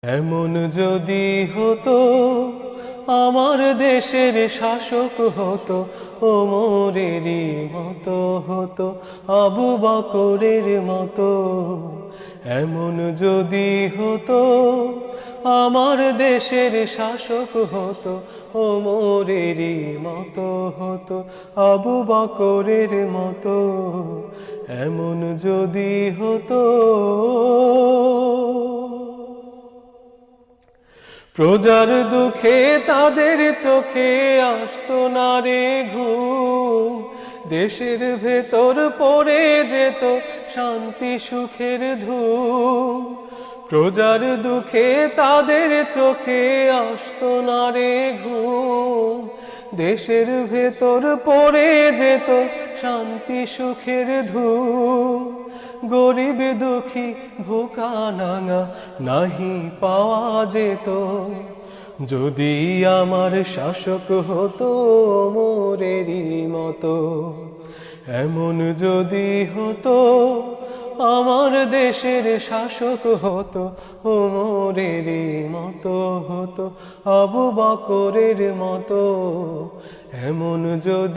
এমন যদি হতো আমার দেশের শাসক হতো, ওমরেরই মতো হতো, আবু বকরের মতো। এমন যদি হতো আমার দেশের শাসক হতো, ওমরেরই মতো হতো, আবু বকরের মতো। এমন যদি হতো প্রজার দুঃখে তাদের চোখে আসতো না রে ঘুম, দেশের ভেতর পড়ে যেত শান্তি সুখের ধূম। প্রজার দুঃখে তাদের চোখে আসতো না রে ঘুম, দেশের ভেতর পড়ে যেত শান্তি সুখের ধূম। গরিব দুঃখী ভোকা নাঙা নাহি পাওয়া যেত, যদি আমার শাসক হতো ওমরেরই মতো। এমন যদি হতো আমার দেশের শাসক হতো, ওমরেরই মতো হতো, আবু বকরের মতো। এমন যদি